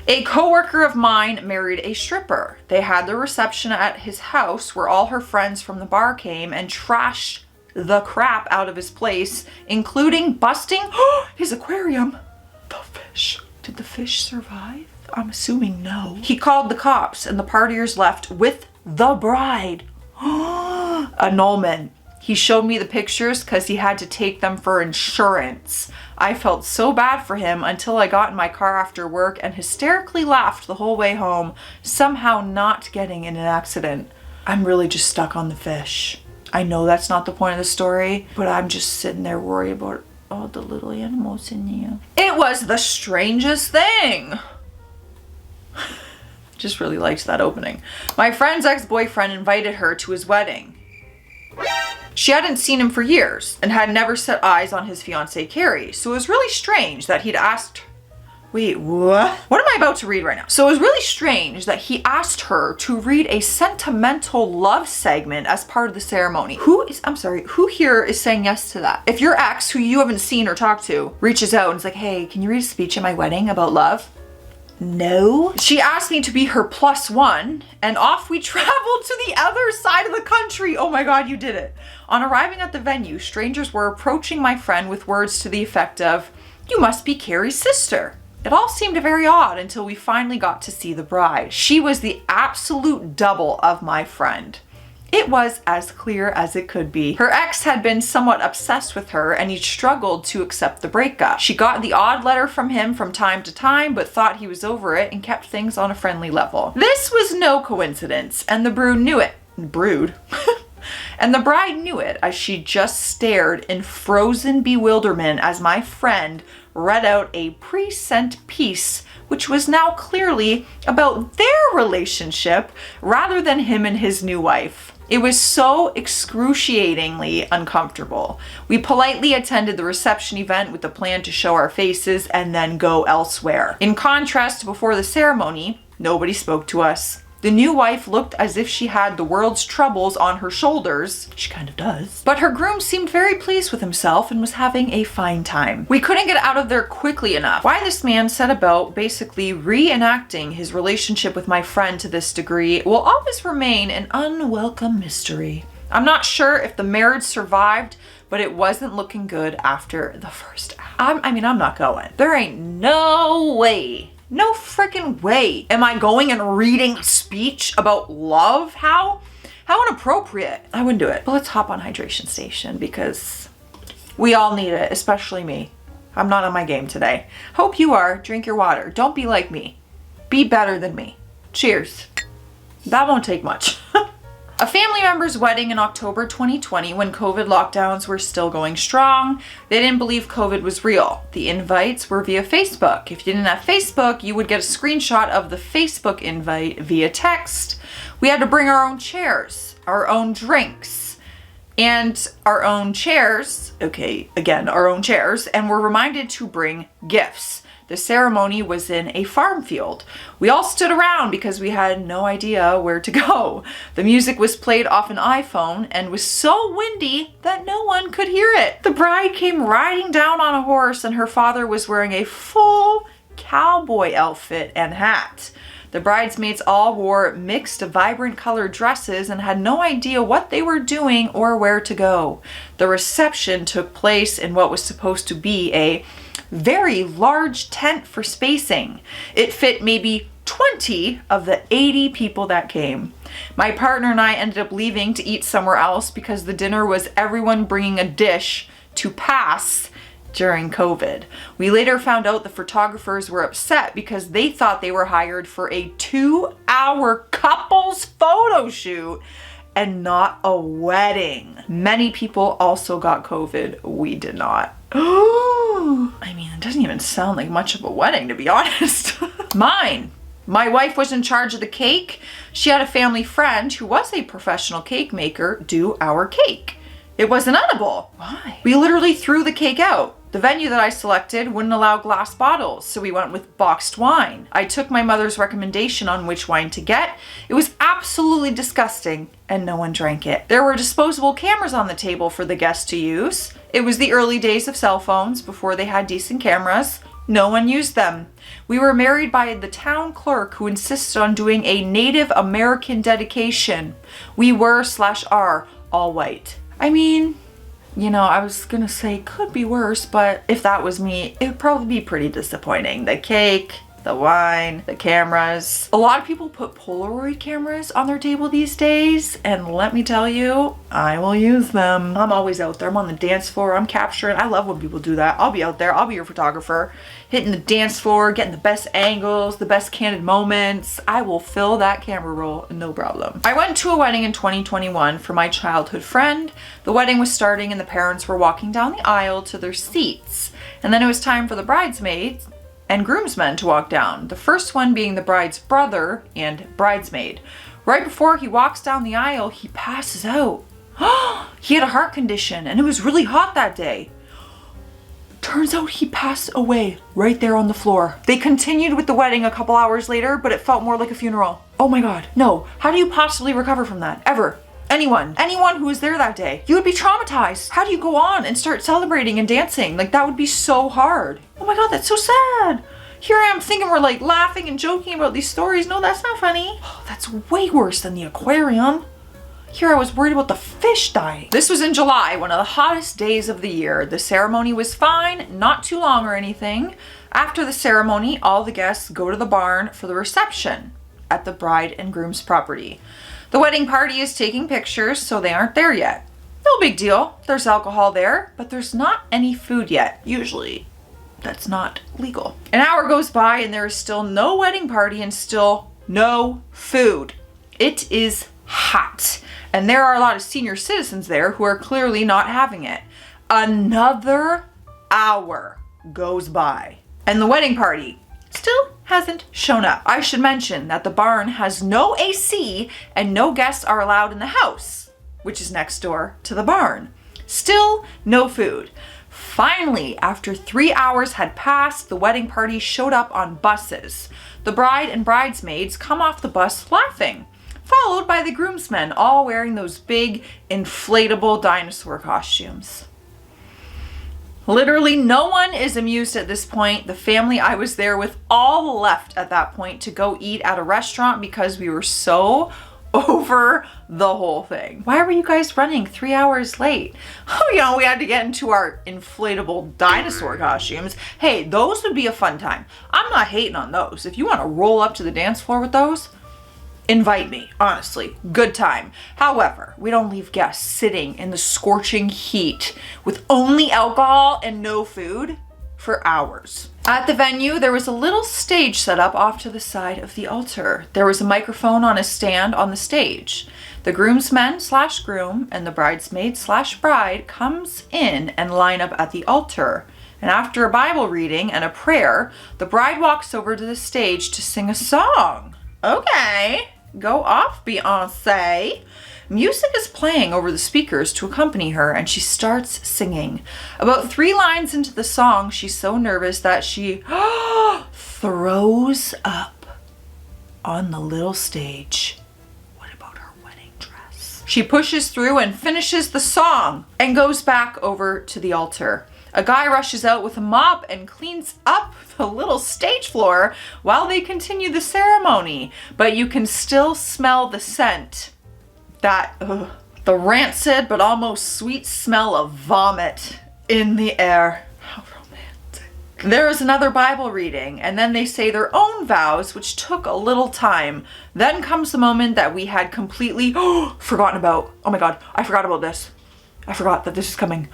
A coworker of mine married a stripper. They had the reception at his house where all her friends from the bar came and trashed the crap out of his place, including busting his aquarium. The fish. Did the fish survive? I'm assuming no. He called the cops and the partiers left with the bride. An omen. He showed me the pictures because he had to take them for insurance. I felt so bad for him until I got in my car after work and hysterically laughed the whole way home, somehow not getting in an accident. I'm really just stuck on the fish. I know that's not the point of the story, but I'm just sitting there worried about all the little animals in there. It was the strangest thing. Just really liked that opening. My friend's ex-boyfriend invited her to his wedding. She hadn't seen him for years and had never set eyes on his fiancée Carrie, so it was really strange that he'd asked... Wait, what? What am I about to read right now? So it was really strange that he asked her to read a sentimental love segment as part of the ceremony. Who here is saying yes to that? If your ex, who you haven't seen or talked to, reaches out and is like, hey, can you read a speech at my wedding about love? No. She asked me to be her +1, and off we traveled to the other side of the country. Oh my God, you did it. On arriving at the venue, strangers were approaching my friend with words to the effect of, you must be Carrie's sister. It all seemed very odd until we finally got to see the bride. She was the absolute double of my friend. It was as clear as it could be. Her ex had been somewhat obsessed with her and he struggled to accept the breakup. She got the odd letter from him from time to time, but thought he was over it and kept things on a friendly level. This was no coincidence, and the brood knew it. And the bride knew it as she just stared in frozen bewilderment as my friend read out a pre-sent piece, which was now clearly about their relationship rather than him and his new wife. It was so excruciatingly uncomfortable. We politely attended the reception event with the plan to show our faces and then go elsewhere. In contrast, before the ceremony, nobody spoke to us. The new wife looked as if she had the world's troubles on her shoulders. She kind of does. But her groom seemed very pleased with himself and was having a fine time. We couldn't get out of there quickly enough. Why this man set about basically reenacting his relationship with my friend to this degree will always remain an unwelcome mystery. I'm not sure if the marriage survived, but it wasn't looking good after the first act. I'm not going. There ain't no way. No freaking way am I going and reading a speech about love. How inappropriate. I wouldn't do it. But let's hop on hydration station because we all need it, especially me. I'm not on my game today. Hope you are. Drink your water. Don't be like me. Be better than me. Cheers. That won't take much. A family member's wedding in October 2020 when COVID lockdowns were still going strong. They didn't believe COVID was real. The invites were via Facebook. If you didn't have Facebook, you would get a screenshot of the Facebook invite via text. We had to bring our own chairs, our own drinks, and our own chairs. Okay, again, our own chairs, and were reminded to bring gifts. The ceremony was in a farm field. We all stood around because we had no idea where to go. The music was played off an iPhone and was so windy that no one could hear it. The bride came riding down on a horse and her father was wearing a full cowboy outfit and hat. The bridesmaids all wore mixed vibrant colored dresses and had no idea what they were doing or where to go. The reception took place in what was supposed to be a very large tent for spacing. It fit maybe 20 of the 80 people that came. My partner and I ended up leaving to eat somewhere else because the dinner was everyone bringing a dish to pass during COVID. We later found out the photographers were upset because they thought they were hired for a 2-hour couples photo shoot and not a wedding. Many people also got COVID. We did not. I mean, it doesn't even sound like much of a wedding, to be honest. Mine. My wife was in charge of the cake. She had a family friend who was a professional cake maker do our cake. It was Inedible. Why? We literally threw the cake out. The venue that I selected wouldn't allow glass bottles, so we went with boxed wine. I took my mother's recommendation on which wine to get. It was absolutely disgusting, and no one drank it. There were disposable cameras on the table for the guests to use. It was the early days of cell phones before they had decent cameras. no one used them. We were married by the town clerk who insisted on doing a Native American dedication. We were/are all white. I mean, you know, I was gonna say could be worse, but if that was me, it would probably be pretty disappointing. The cake, the wine, the cameras. A lot of people put Polaroid cameras on their table these days, and let me tell you, I will use them. I'm always out there. I'm on the dance floor. I'm capturing. I love when people do that. I'll be out there. I'll be your photographer, hitting the dance floor, getting the best angles, the best candid moments. I will fill that camera roll, no problem. I went to a wedding in 2021 for my childhood friend. The wedding was starting and the parents were walking down the aisle to their seats. And then it was time for the bridesmaids and groomsmen to walk down. The first one being the bride's brother and bridesmaid. Right before he walks down the aisle, he passes out. He had a heart condition and it was really hot that day. Turns out he passed away right there on the floor. They continued with the wedding a couple hours later, but it felt more like a funeral. Oh my God, no. How do you possibly recover from that? Ever? Anyone who was there that day, you would be traumatized. How do you go on and start celebrating and dancing? Like, that would be so hard. Oh my God, that's so sad. Here I am thinking we're like laughing and joking about these stories. No, that's not funny. Oh, that's way worse than the aquarium. Here I was worried about the fish dying. This was in July, one of the hottest days of the year. The ceremony was fine, not too long or anything. After the ceremony, all the guests go to the barn for the reception at the bride and groom's property. The wedding party is taking pictures, so they aren't there yet. No big deal. There's alcohol there, but there's not any food yet. Usually, that's not legal. An hour goes by and there is still no wedding party and still no food. It is hot. And there are a lot of senior citizens there who are clearly not having it. Another hour goes by and the wedding party still hasn't shown up. I should mention that the barn has no AC and no guests are allowed in the house, which is next door to the barn. Still no food. Finally, after 3 hours had passed, the wedding party showed up on buses. The bride and bridesmaids come off the bus laughing, followed by the groomsmen, all wearing those big inflatable dinosaur costumes. Literally no one is amused at this point. The family I was there with all left at that point to go eat at a restaurant because we were so over the whole thing. Why were you guys running 3 hours late? Oh, you know, we had to get into our inflatable dinosaur costumes. Hey, those would be a fun time. I'm not hating on those. If you want to roll up to the dance floor with those, invite me, honestly, good time. However, we don't leave guests sitting in the scorching heat with only alcohol and no food for hours. At the venue, there was a little stage set up off to the side of the altar. There was a microphone on a stand on the stage. The groomsmen/groom and the bridesmaid/bride comes in and line up at the altar. And after a Bible reading and a prayer, the bride walks over to the stage to sing a song. Okay. Go off, Beyonce. Music is playing over the speakers to accompany her, and she starts singing. About 3 lines into the song, she's so nervous that she throws up on the little stage. What about her wedding dress? She pushes through and finishes the song and goes back over to the altar. A guy rushes out with a mop and cleans up the little stage floor while they continue the ceremony. But you can still smell the scent. The rancid but almost sweet smell of vomit in the air. How romantic. There is another Bible reading, and then they say their own vows, which took a little time. Then comes the moment that we had completely forgotten about. Oh my God, I forgot about this. I forgot that this is coming.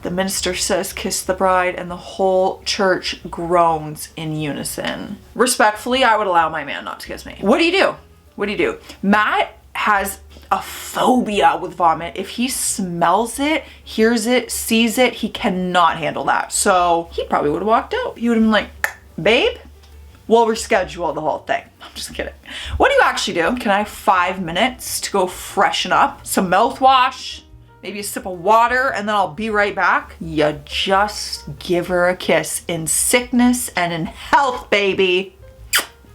The minister says, "Kiss the bride," and the whole church groans in unison. Respectfully, I would allow my man not to kiss me. What do you do? What do you do? Matt has a phobia with vomit. If he smells it, hears it, sees it, he cannot handle that. So he probably would have walked out. He would have been like, "Babe, we'll reschedule the whole thing." I'm just kidding. What do you actually do? Can I have 5 minutes to go freshen up? Some mouthwash? Maybe a sip of water, and then I'll be right back. You just give her a kiss in sickness and in health, baby.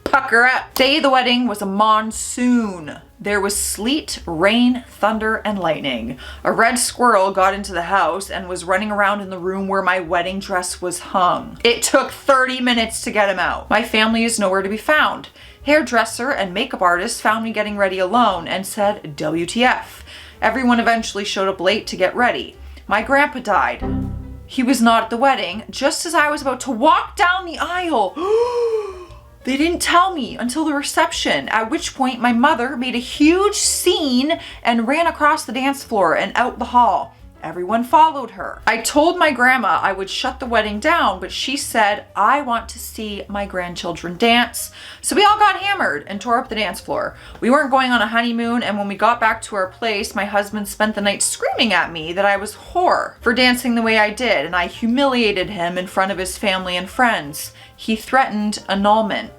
Pucker up. Day of the wedding was a monsoon. There was sleet, rain, thunder, and lightning. A red squirrel got into the house and was running around in the room where my wedding dress was hung. It took 30 minutes to get him out. My family is nowhere to be found. Hairdresser and makeup artist found me getting ready alone and said, WTF. Everyone eventually showed up late to get ready. My grandpa died. He was not at the wedding, just as I was about to walk down the aisle. They didn't tell me until the reception, at which point my mother made a huge scene and ran across the dance floor and out the hall. Everyone followed her. I told my grandma I would shut the wedding down, but she said, I want to see my grandchildren dance. So we all got hammered and tore up the dance floor. We weren't going on a honeymoon, and when we got back to our place, my husband spent the night screaming at me that I was whore for dancing the way I did, and I humiliated him in front of his family and friends. He threatened annulment.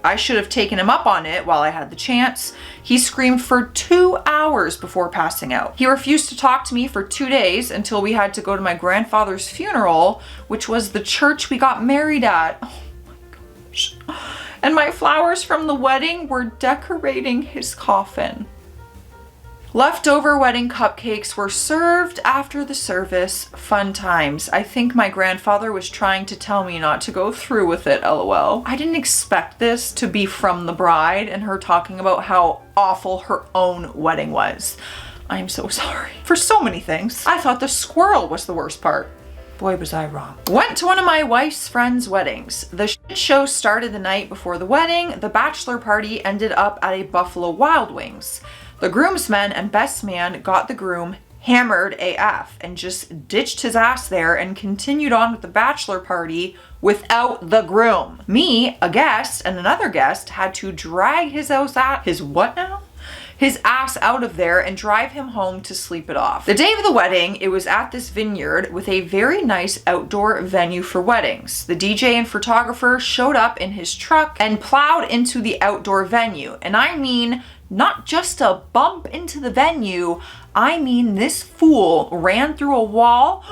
I should have taken him up on it while I had the chance. He screamed for 2 hours before passing out. He refused to talk to me for 2 days until we had to go to my grandfather's funeral, which was the church we got married at. Oh my gosh. And my flowers from the wedding were decorating his coffin. Leftover wedding cupcakes were served after the service. Fun times. I think my grandfather was trying to tell me not to go through with it, lol. I didn't expect this to be from the bride and her talking about how awful her own wedding was. I'm so sorry. For so many things. I thought the squirrel was the worst part. Boy, was I wrong. Went to one of my wife's friends' weddings. The shit show started the night before the wedding. The bachelor party ended up at a Buffalo Wild Wings. The groomsmen and best man got the groom hammered AF and just ditched his ass there and continued on with the bachelor party without the groom. Me, a guest, and another guest had to drag his ass out. His what now? His ass out of there and drive him home to sleep it off. The day of the wedding, it was at this vineyard with a very nice outdoor venue for weddings. The DJ and photographer showed up in his truck and plowed into the outdoor venue. And I mean, not just a bump into the venue, I mean this fool ran through a wall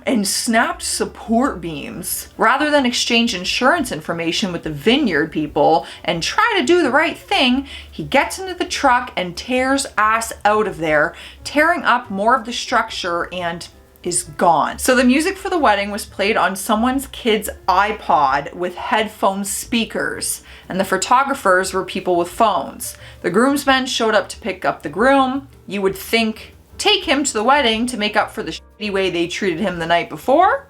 and snapped support beams. Rather than exchange insurance information with the vineyard people and try to do the right thing, he gets into the truck and tears ass out of there, tearing up more of the structure and is gone. So the music for the wedding was played on someone's kid's iPod with headphone speakers, and the photographers were people with phones. The groomsmen showed up to pick up the groom. You would think, take him to the wedding to make up for the shitty way they treated him the night before?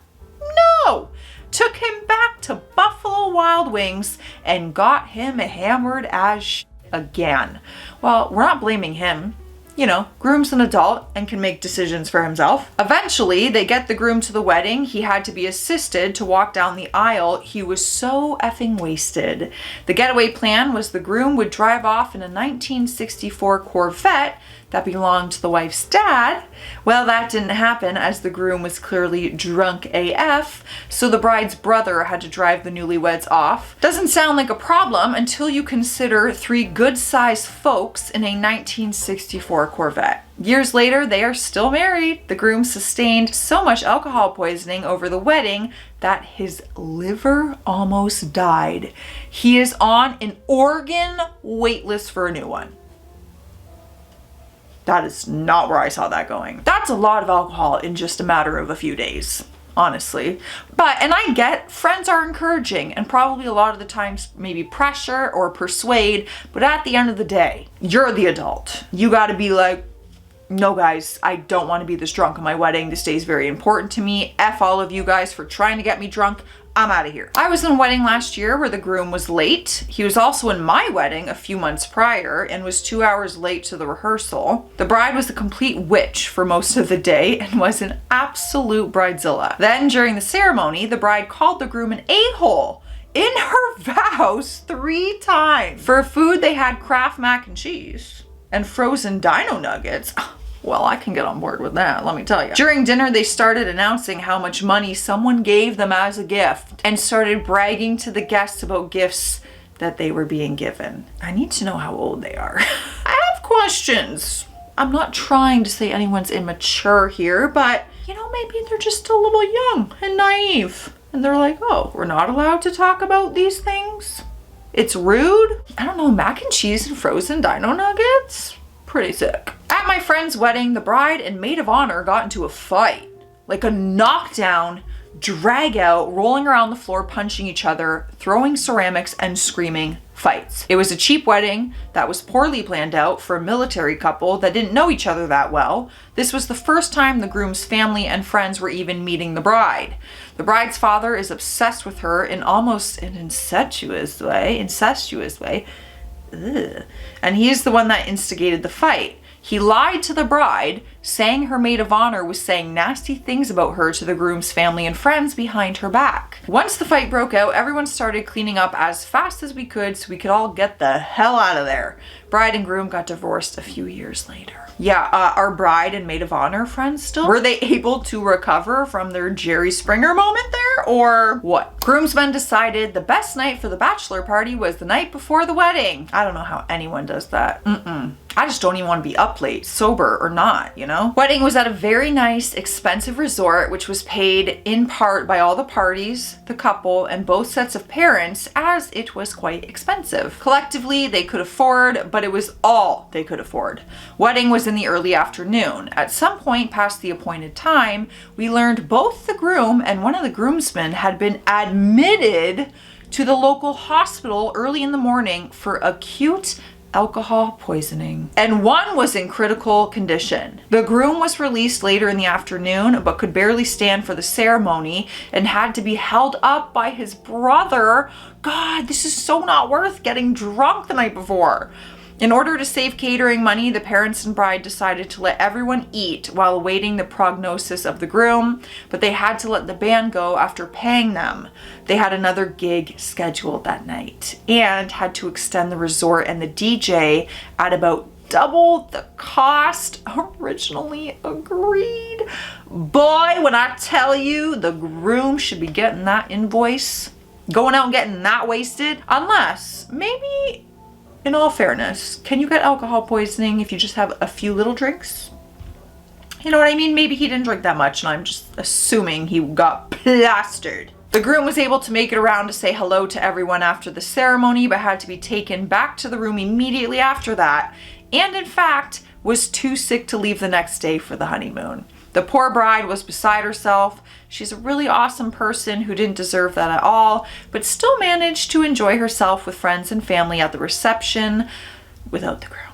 No! Took him back to Buffalo Wild Wings and got him hammered as shit again. Well, we're not blaming him. You know, groom's an adult and can make decisions for himself. Eventually, they get the groom to the wedding. He had to be assisted to walk down the aisle. He was so effing wasted. The getaway plan was the groom would drive off in a 1964 Corvette that belonged to the wife's dad. Well, that didn't happen as the groom was clearly drunk AF, so the bride's brother had to drive the newlyweds off. Doesn't sound like a problem until you consider 3 good-sized folks in a 1964 Corvette. Years later, they are still married. The groom sustained so much alcohol poisoning over the wedding that his liver almost died. He is on an organ wait list for a new one. That is not where I saw that going. That's a lot of alcohol in just a matter of a few days, honestly. And I get friends are encouraging and probably a lot of the times maybe pressure or persuade, but at the end of the day, you're the adult. You gotta be like, no guys, I don't want to be this drunk on my wedding. This day is very important to me. F all of you guys for trying to get me drunk. I'm out of here. I was in a wedding last year where the groom was late. He was also in my wedding a few months prior and was 2 hours late to the rehearsal. The bride was a complete witch for most of the day and was an absolute bridezilla. Then during the ceremony, the bride called the groom an a-hole in her vows 3 times. For food, they had Kraft mac and cheese and frozen dino nuggets. Well, I can get on board with that, let me tell you. During dinner, they started announcing how much money someone gave them as a gift and started bragging to the guests about gifts that they were being given. I need to know how old they are. I have questions. I'm not trying to say anyone's immature here, but you know, maybe they're just a little young and naive. And they're like, oh, we're not allowed to talk about these things? It's rude. I don't know, mac and cheese and frozen dino nuggets? Pretty sick. At my friend's wedding, the bride and maid of honor got into a fight. Like a knockdown, drag out, rolling around the floor, punching each other, throwing ceramics, and screaming fights. It was a cheap wedding that was poorly planned out for a military couple that didn't know each other that well. This was the first time the groom's family and friends were even meeting the bride. The bride's father is obsessed with her in almost an incestuous way. Ugh. And he's the one that instigated the fight. He lied to the bride, saying her maid of honor was saying nasty things about her to the groom's family and friends behind her back. Once the fight broke out, everyone started cleaning up as fast as we could so we could all get the hell out of there. Bride and groom got divorced a few years later. Yeah, our bride and maid of honor friends still? Were they able to recover from their Jerry Springer moment there, or what? Groomsmen decided the best night for the bachelor party was the night before the wedding. I don't know how anyone does that. I just don't even want to be up late, sober or not, you know? Wedding was at a very nice, expensive resort, which was paid in part by all the parties, the couple, and both sets of parents, as it was quite expensive. Collectively, they could afford, but it was all they could afford. Wedding was in the early afternoon. At some point past the appointed time, we learned both the groom and one of the groomsmen had been admitted to the local hospital early in the morning for acute alcohol poisoning, and one was in critical condition. The groom was released later in the afternoon, but could barely stand for the ceremony and had to be held up by his brother. God, this is so not worth getting drunk the night before. In order to save catering money, the parents and bride decided to let everyone eat while awaiting the prognosis of the groom, but they had to let the band go after paying them. They had another gig scheduled that night and had to extend the resort and the DJ at about double the cost originally agreed. Boy, when I tell you, the groom should be getting that invoice, going out and getting that wasted, unless maybe, in all fairness, can you get alcohol poisoning if you just have a few little drinks? You know what I mean? Maybe he didn't drink that much and I'm just assuming he got plastered. The groom was able to make it around to say hello to everyone after the ceremony, but had to be taken back to the room immediately after that, and in fact, was too sick to leave the next day for the honeymoon. The poor bride was beside herself. She's a really awesome person who didn't deserve that at all, but still managed to enjoy herself with friends and family at the reception without the groom.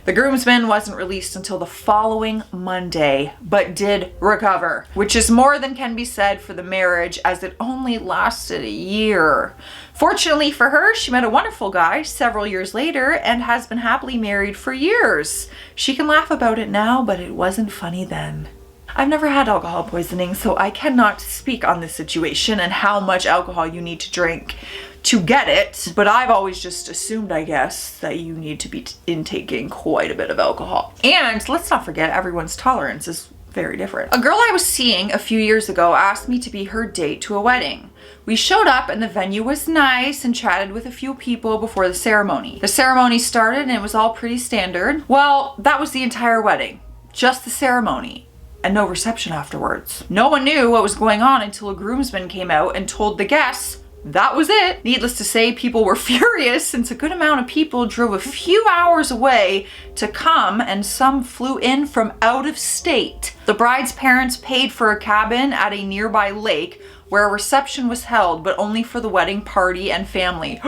The groomsman wasn't released until the following Monday, but did recover, which is more than can be said for the marriage, as it only lasted a year. Fortunately for her, she met a wonderful guy several years later and has been happily married for years. She can laugh about it now, but it wasn't funny then. I've never had alcohol poisoning, so I cannot speak on this situation and how much alcohol you need to drink to get it, but I've always just assumed, I guess, that you need to be intaking quite a bit of alcohol. And let's not forget, everyone's tolerance is very different. A girl I was seeing a few years ago asked me to be her date to a wedding. We showed up and the venue was nice and chatted with a few people before the ceremony. The ceremony started and it was all pretty standard. Well, that was the entire wedding, just the ceremony, and no reception afterwards. No one knew what was going on until a groomsman came out and told the guests that was it. Needless to say, people were furious since a good amount of people drove a few hours away to come, and some flew in from out of state. The bride's parents paid for a cabin at a nearby lake where a reception was held, but only for the wedding party and family.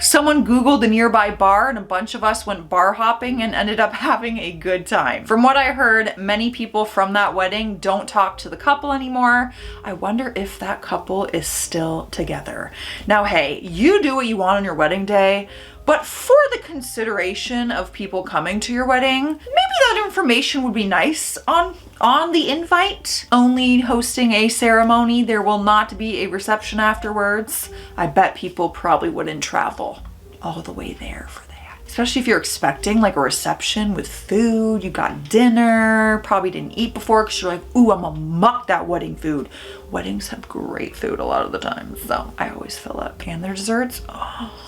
Someone Googled a nearby bar and a bunch of us went bar hopping and ended up having a good time. From what I heard, many people from that wedding don't talk to the couple anymore. I wonder if that couple is still together. Now, hey, you do what you want on your wedding day, but for the consideration of people coming to your wedding, maybe that information would be nice on the invite. Only hosting a ceremony, there will not be a reception afterwards. I bet people probably wouldn't travel all the way there for that. Especially if you're expecting like a reception with food, you got dinner, probably didn't eat before because you're like, ooh, I'm gonna muck that wedding food. Weddings have great food a lot of the time, so I always fill up. And their desserts, oh.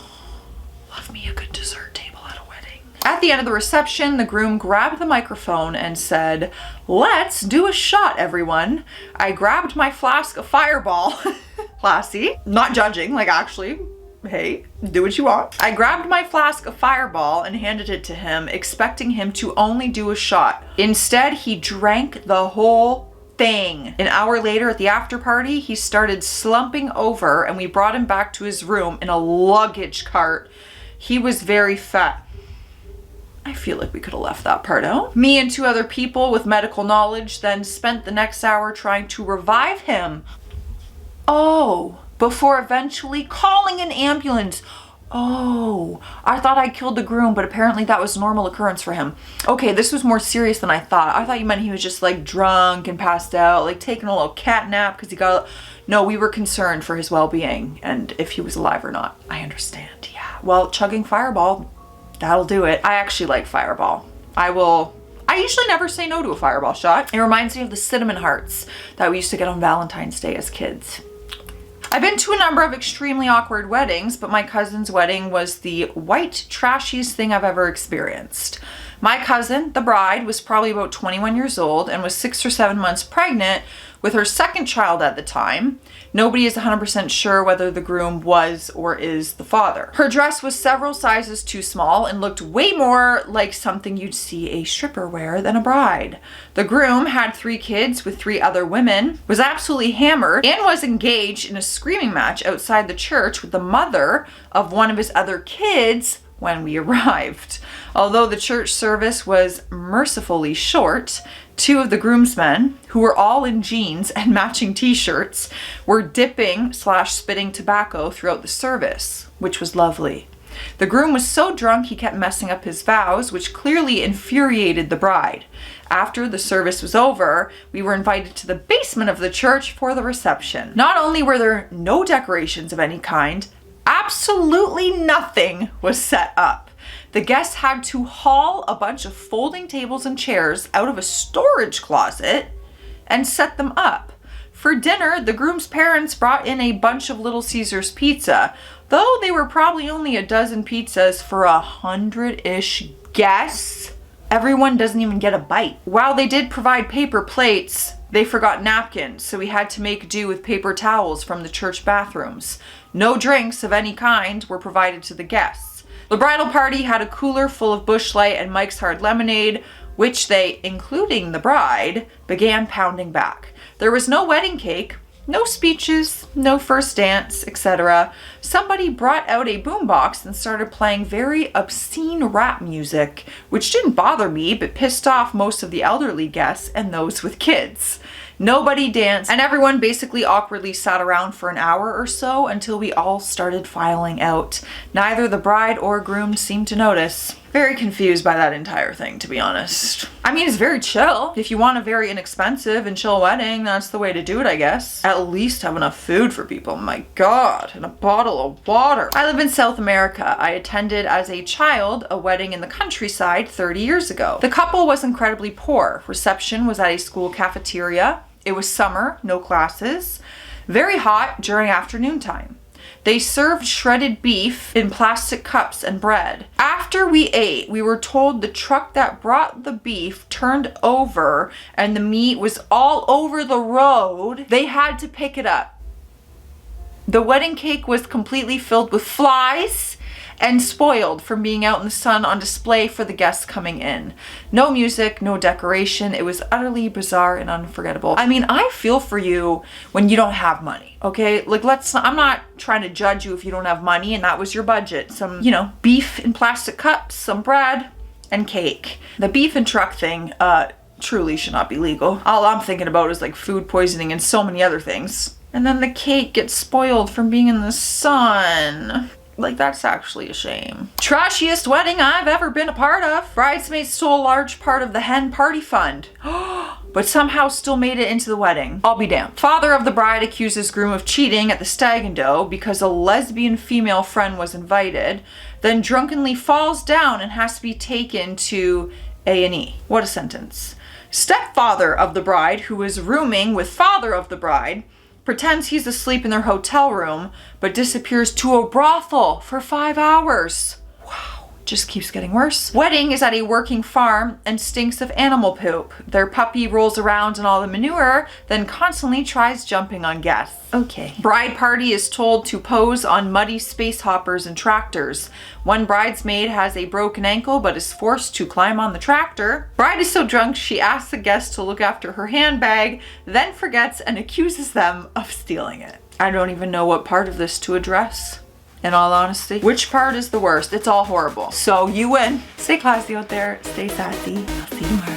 Love me a good dessert table at a wedding. At the end of the reception, the groom grabbed the microphone and said, "Let's do a shot, everyone." I grabbed my flask of Fireball. Classy. Not judging, like actually hey, do what you want. I grabbed my flask of Fireball and handed it to him, expecting him to only do a shot. Instead, he drank the whole thing. An hour later at the after party, he started slumping over and we brought him back to his room in a luggage cart. He was very fat. I feel like we could have left that part out. Me and 2 other people with medical knowledge then spent the next hour trying to revive him. Oh, before eventually calling an ambulance. Oh, I thought I killed the groom, but apparently that was a normal occurrence for him. Okay, this was more serious than I thought. I thought you meant he was just like drunk and passed out, like taking a little cat nap because he got... No, we were concerned for his well-being and if he was alive or not. I understand, yeah. Well, chugging Fireball, that'll do it. I actually like Fireball. I usually never say no to a Fireball shot. It reminds me of the cinnamon hearts that we used to get on Valentine's Day as kids. I've been to a number of extremely awkward weddings, but my cousin's wedding was the white trashiest thing I've ever experienced. My cousin, the bride, was probably about 21 years old and was 6 or 7 months pregnant with her second child at the time. Nobody is 100% sure whether the groom was or is the father. Her dress was several sizes too small and looked way more like something you'd see a stripper wear than a bride. The groom had 3 kids with 3 other women, was absolutely hammered, and was engaged in a screaming match outside the church with the mother of one of his other kids when we arrived. Although the church service was mercifully short, 2 of the groomsmen, who were all in jeans and matching t-shirts, were dipping/spitting tobacco throughout the service, which was lovely. The groom was so drunk he kept messing up his vows, which clearly infuriated the bride. After the service was over, we were invited to the basement of the church for the reception. Not only were there no decorations of any kind, absolutely nothing was set up. The guests had to haul a bunch of folding tables and chairs out of a storage closet and set them up. For dinner, the groom's parents brought in a bunch of Little Caesars pizza, though they were probably only a dozen pizzas for 100-ish guests. Everyone doesn't even get a bite. While they did provide paper plates, they forgot napkins, so we had to make do with paper towels from the church bathrooms. No drinks of any kind were provided to the guests. The bridal party had a cooler full of Busch Light and Mike's Hard Lemonade, which they, including the bride, began pounding back. There was no wedding cake, no speeches, no first dance, etc. Somebody brought out a boombox and started playing very obscene rap music, which didn't bother me, but pissed off most of the elderly guests and those with kids. Nobody danced, and everyone basically awkwardly sat around for an hour or so until we all started filing out. Neither the bride or groom seemed to notice. Very confused by that entire thing, to be honest. I mean, it's very chill. If you want a very inexpensive and chill wedding, that's the way to do it, I guess. At least have enough food for people, my God, and a bottle of water. I live in South America. I attended as a child a wedding in the countryside 30 years ago. The couple was incredibly poor. Reception was at a school cafeteria. It was summer, no classes, very hot during afternoon time. They served shredded beef in plastic cups and bread. After we ate, we were told the truck that brought the beef turned over and the meat was all over the road. They had to pick it up. The wedding cake was completely filled with flies and spoiled from being out in the sun on display for the guests coming in. No music, no decoration. It was utterly bizarre and unforgettable. I mean, I feel for you when you don't have money, okay? Like, I'm not trying to judge you if you don't have money and that was your budget. Some, beef in plastic cups, some bread, and cake. The beef and truck thing, truly should not be legal. All I'm thinking about is like food poisoning and so many other things. And then the cake gets spoiled from being in the sun. Like, that's actually a shame. Trashiest wedding I've ever been a part of. Bridesmaids stole a large part of the hen party fund, but somehow still made it into the wedding. I'll be damned. Father of the bride accuses groom of cheating at the stag and doe because a lesbian female friend was invited, then drunkenly falls down and has to be taken to A&E. What a sentence. Stepfather of the bride, who is rooming with father of the bride, pretends he's asleep in their hotel room, but disappears to a brothel for 5 hours. Wow. just keeps getting worse. Wedding is at a working farm and stinks of animal poop. Their puppy rolls around in all the manure, then constantly tries jumping on guests. Okay. Bride party is told to pose on muddy space hoppers and tractors. One bridesmaid has a broken ankle but is forced to climb on the tractor. Bride is so drunk she asks the guests to look after her handbag, then forgets and accuses them of stealing it. I don't even know what part of this to address, in all honesty. Which part is the worst? It's all horrible. So you win. Stay classy out there. Stay sassy. I'll see you tomorrow.